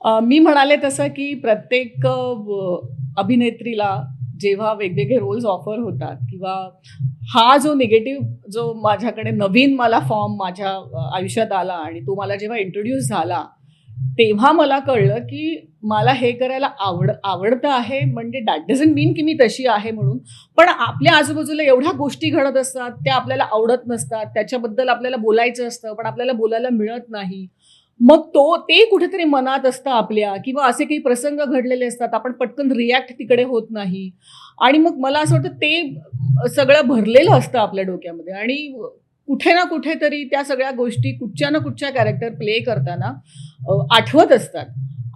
मी म्हणाले तसं की प्रत्येक अभिनेत्रीला जेव्हा वेगवेगळे रोल्स ऑफर होतात किंवा हा जो निगेटिव्ह जो माझ्याकडे नवीन मला फॉर्म माझ्या आयुष्यात आला आणि तो मला जेव्हा इंट्रोड्यूस झाला, तेव्हा मला कळलं की मला हे करायला आवडतं आहे म्हणजे दॅट डझंट मीन की मी तशी आहे म्हणून. पण आपल्या आजूबाजूला एवढ्या गोष्टी घडत असतात, त्या आपल्याला आवडत नसतात, त्याच्याबद्दल आपल्याला बोलायचं असतं, पण आपल्याला बोलायला मिळत नाही. मग ते कुठेतरी मनात असतं आपल्या किंवा असे काही प्रसंग घडलेले असतात, आपण पटकन रिॲक्ट तिकडे होत नाही आणि मग मला असं वाटतं ते सगळं भरलेलं असतं आपल्या डोक्यामध्ये आणि कुठे ना कुठेतरी त्या सगळ्या गोष्टी कुठच्या ना कुठच्या कॅरेक्टर प्ले करताना आठवत असतात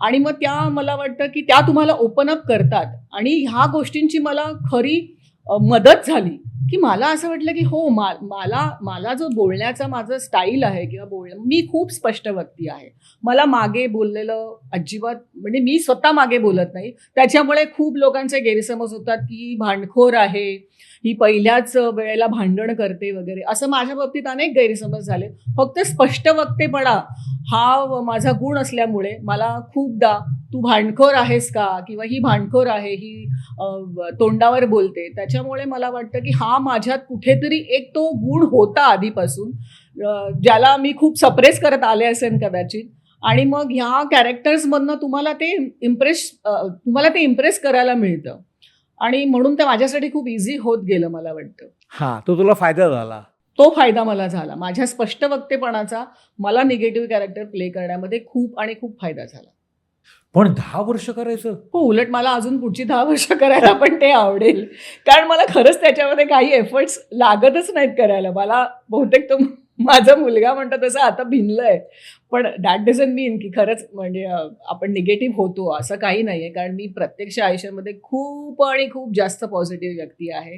आणि मग त्या मला वाटतं की त्या तुम्हाला ओपन अप करतात आणि ह्या गोष्टींची मला खरी मदत झाली की मला असं वाटलं की हो मला मला जो बोलण्याचा माझं स्टाईल आहे किंवा मी खूप स्पष्ट व्यक्ती आहे. मला मागे बोललेलं अजिबात म्हणजे मी स्वतः मागे बोलत नाही. त्याच्यामुळे खूप लोकांचे गैरसमज होतात की ही भांडखोर आहे, ही पहिल्याच वेळेला भांडण करते वगैरे. असं माझ्या बाबतीत अनेक गैरसमज झाले. फक्त स्पष्ट वक्तेपणा हा माझा गुण असल्यामुळे मला खूपदा तू भांडखोर आहेस का? किंवा ही भांडखोर आहे, ही तोंडावर बोलते. त्याच्यामुळे मला वाटतं की हा माझ्यात कुठेतरी एक तो गुण होता आधीपासून ज्याला मी खूप सप्रेस करत आले असेन कदाचित आणि मग ह्या कॅरेक्टर्समधनं तुम्हाला ते इम्प्रेस करायला मिळतं आणि म्हणून ते माझ्यासाठी खूप इझी होत गेलं मला वाटतं. हां, तो तुला फायदा झाला. तो फायदा मला झाला. माझ्या स्पष्ट वक्तेपणाचा मला निगेटिव्ह कॅरेक्टर प्ले करण्यामध्ये खूप आणि खूप फायदा झाला. पण 10 वर्ष करायचं? हो, उलट मला अजून पुढची 10 वर्ष करायला पण ते आवडेल. कारण मला खरंच त्याच्यामध्ये काही एफर्ट्स लागतच नाहीत करायला. मला बहुतेक तो माझा मुलगा म्हणतो तसं आता भिनलंय. पण दॅट डझंट मीन की खरंच म्हणजे आपण निगेटिव्ह होतो असं काही नाहीये. कारण मी प्रत्यक्ष आयुष्यामध्ये खूप आणि खूप जास्त पॉझिटिव्ह व्यक्ती आहे.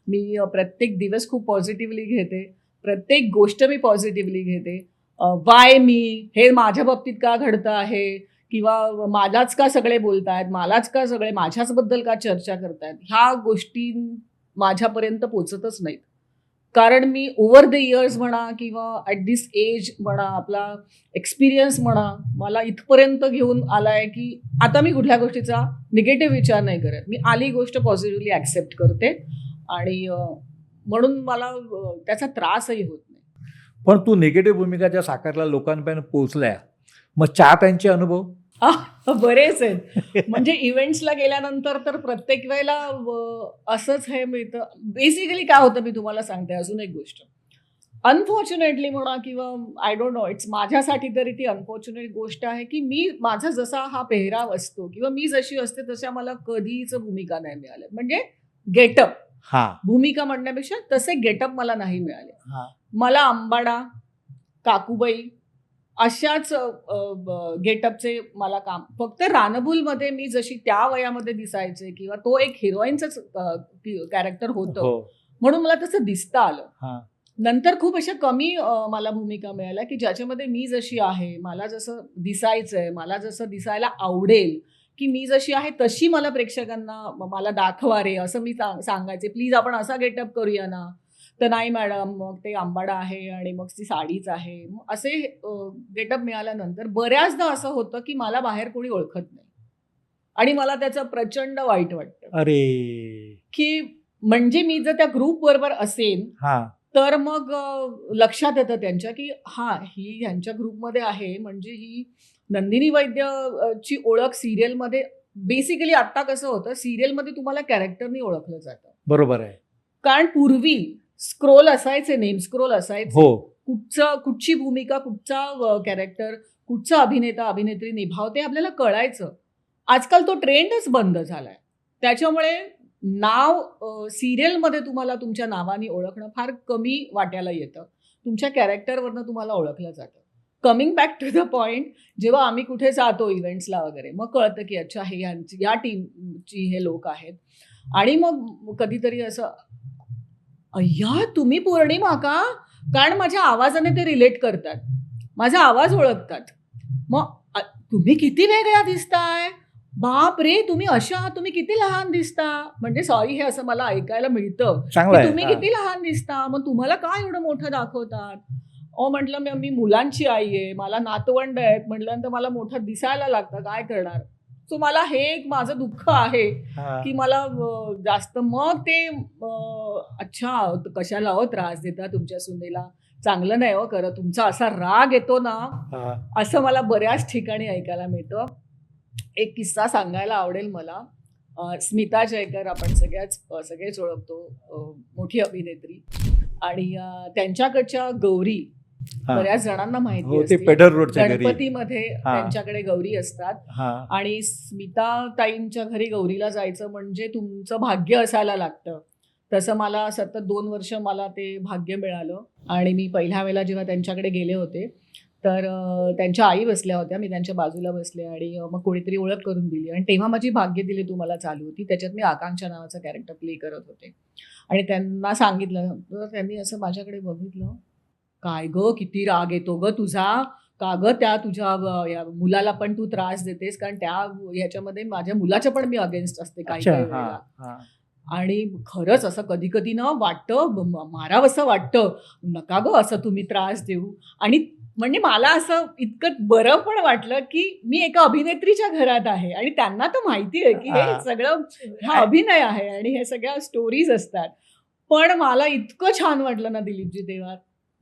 मी प्रत्येक दिवस खूप पॉझिटिव्हली घेते. प्रत्येक गोष्ट मी पॉझिटिव्हली घेते. वाय मी? हे माझ्या बाबतीत का घडतं आहे? किंवा मलाच का सगळे बोलतायत, मलाच का सगळे माझ्याचबद्दल का चर्चा करतायत, ह्या गोष्टी माझ्यापर्यंत पोहोचतच नाहीत. कारण मी ओव्हर द इयर्स म्हणा किंवा ॲट दिस एज म्हणा, आपला एक्सपिरियन्स म्हणा, मला इथपर्यंत घेऊन आलाय, की आता मी कुठल्या गोष्टीचा निगेटिव्ह विचार नाही करत. मी आली गोष्ट पॉझिटिव्हली ॲक्सेप्ट करते आणि म्हणून मला त्याचा त्रासही होत नाही. पण तू निगेटिव्ह भूमिका ज्या साकारल्या लोकांपर्यंत पोहोचल्या, मग चहा प्यायचे अनुभव? बरेच आहेत. म्हणजे इव्हेंट्सला गेल्यानंतर तर प्रत्येक वेळेला असंच हे मिळतं. बेसिकली काय होतं मी तुम्हाला सांगते अजून एक गोष्ट. अनफॉर्च्युनेटली म्हणा किंवा आय डोंट नो इट्स माझ्यासाठी तरी ती अनफॉर्च्युनेट गोष्ट आहे, की मी माझा जसा हा पेहराव असतो किंवा मी जशी असते तशा मला कधीच भूमिका नाही मिळाल्या. म्हणजे गेटअप. हां. भूमिका म्हणण्यापेक्षा तसे गेटअप मला नाही मिळाले. हां. मला अंबाडा, काकूबाई अशाच गेटअपचे मला काम फक्त रानबुलमध्ये मी जशी त्या वयामध्ये दिसायचे किंवा तो एक हिरोईनचंच कॅरेक्टर होतं. हो. म्हणून मला तसं दिसता आलं. हां. नंतर खूप अशा कमी मला भूमिका मिळाल्या, की ज्याच्यामध्ये मी जशी आहे, मला जसं दिसायचंय, मला जसं दिसायला आवडेल, की मी जशी आहे तशी मला प्रेक्षकांना मला दाखवा रे, असं मी सांगायचे. प्लीज आपण असा गेटअप करूया ना. तर नाही मॅडम, मग ते आंबाडा आहे आणि मग ती साडीच आहे. मग असे गेटअप मिळाल्यानंतर बऱ्याचदा असं होतं, की मला बाहेर कोणी ओळखत नाही आणि मला त्याचं प्रचंड वाईट वाटतं. अरे! की म्हणजे मी जर त्या ग्रुप बरोबर असेन, हां. तर मग लक्षात येतं त्यांच्या, की हां, ही ह्यांच्या ग्रुपमध्ये आहे म्हणजे ही नंदिनी वैद्य ची ओळख सीरियलमध्ये बेसिकली आत्ता कसं होतं, सीरियलमध्ये तुम्हाला कॅरेक्टरनी ओळखलं जातं. बरोबर आहे. कारण पूर्वी स्क्रोल असायचे, नेम स्क्रोल असायचे. हो. कुठची भूमिका, कुठचा कॅरेक्टर, कुठचा अभिनेता, अभिनेत्री निभावते आपल्याला कळायचं. आजकाल तो ट्रेंडच बंद झालाय. त्याच्यामुळे नाव सीरियलमध्ये तुम्हाला तुमच्या नावाने ओळखणं फार कमी वाट्याला येतं. तुमच्या कॅरेक्टरवरनं तुम्हाला ओळखलं जातं. Coming back to the point, जेव्हा आम्ही कुठे जातो इव्हेंट्सला वगैरे, मग कळतं की अच्छा हे या टीमची हे लोक आहेत आणि मग कधीतरी असं, "अय्या तुम्ही पौर्णिमा का?" कारण माझ्या आवाजाने ते रिलेट करतात. माझा आवाज ओळखतात. मग "तुम्ही किती वेगळ्या दिसताय. बापरे! तुम्ही अशा, तुम्ही किती लहान दिसता." म्हणजे सॉरी हे असं मला ऐकायला मिळतं, चांगलं की आहे. "तुम्ही हां. किती लहान दिसता. मग तुम्हाला का एवढं मोठं दाखवतात?" म्हटलं मी मुलांची आई आहे, मला नातवंड आहेत म्हटल्यानंतर मला मोठं दिसायला लागतं, काय करणार. सो मला हे एक माझं दुःख आहे हा. की मला जास्त मग ते अच्छा कशाला हो त्रास देता तुमच्या सुनेला, चांगलं नाही हो खरं, तुमचा असा राग येतो ना, हा. असं मला बऱ्याच ठिकाणी ऐकायला मिळतं. एक किस्सा सांगायला आवडेल मला. स्मिता जयकर आपण सगळेच ओळखतो, मोठी अभिनेत्री. आणि त्यांच्याकडच्या गौरी हा. बऱ्याच जणांना माहिती हो, ते असतील. पेडर रोडच्या घरी. गणपतीमध्ये हा. त्यांच्याकडे गौरी असतात. हा. आणि स्मिता ताईंच्या घरी गौरीला जायचं म्हणजे तुमचं भाग्य असायला लागतं. तसं मला सतत 2 वर्ष मला ते भाग्य मिळालं. आणि मी पहिल्या वेळेला जेव्हा त्यांच्याकडे गेले होते तर त्यांच्या आई बसल्या होत्या, मी त्यांच्या बाजूला बसले आणि मग कोणीतरी ओळख करून दिली आणि तेव्हा माझी भाग्य दिली तुम्हाला चालू होती. त्याच्यात मी आकांक्षा नावाचं कॅरेक्टर प्ले करत होते आणि त्यांना सांगितलं तर त्यांनी असं माझ्याकडे बघितलं, काय ग किती राग येतो ग तुझा, का ग त्या तुझ्या या मुलाला पण तू त्रास देतेस, कारण त्या ह्याच्यामध्ये माझ्या मुलाच्या पण मी अगेन्स्ट असते काही अच्छा. काही हा. वेळेला. हा. आणि खरंच असं कधी कधी ना वाटतं मारावंसं वाटतं, नका ग असं तुम्ही त्रास देऊ. आणि म्हणजे मला असं इतकं बरं पण वाटलं की मी एका अभिनेत्रीच्या घरात आहे आणि त्यांना तर माहिती आहे की हे हा. सगळं हा अभिनय आहे आणि हे सगळ्या स्टोरीज असतात. पण मला इतकं छान वाटलं ना दिलीपजी तेव्हा,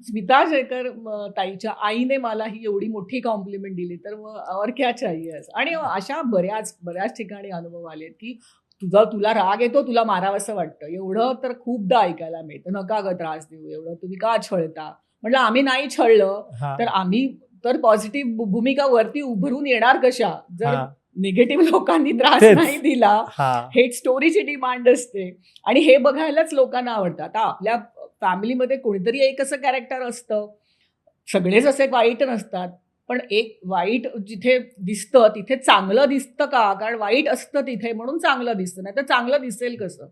स्मिता जयकर ताईच्या आईने मला ही एवढी मोठी कॉम्प्लिमेंट दिली तर मग और क्या चाहिए. आणि अशा बऱ्याच ठिकाणी अनुभव आलेत की तुला राग येतो, तुला मारावंसं वाटतं, एवढं तर खूपदा ऐकायला मिळतं, नका ग त्रास देऊ, एवढं तुम्ही का छळता. म्हटलं आम्ही नाही छळलं हा. तर आम्ही तर पॉझिटिव्ह भूमिका वरती उभरून येणार कशा जर हा. निगेटिव्ह लोकांनी त्रास तेच. नाही दिला. हा. हेट स्टोरीची डिमांड असते आणि हे बघायलाच लोकांना आवडतं. आता आपल्या फॅमिलीमध्ये कोणीतरी एक असं कॅरेक्टर असतं, सगळेच असे वाईट नसतात, पण एक वाईट जिथे दिसतं तिथे चांगलं दिसतं का, कारण वाईट असतं तिथे म्हणून चांगलं दिसतं, नाही तर चांगलं दिसेल कसं.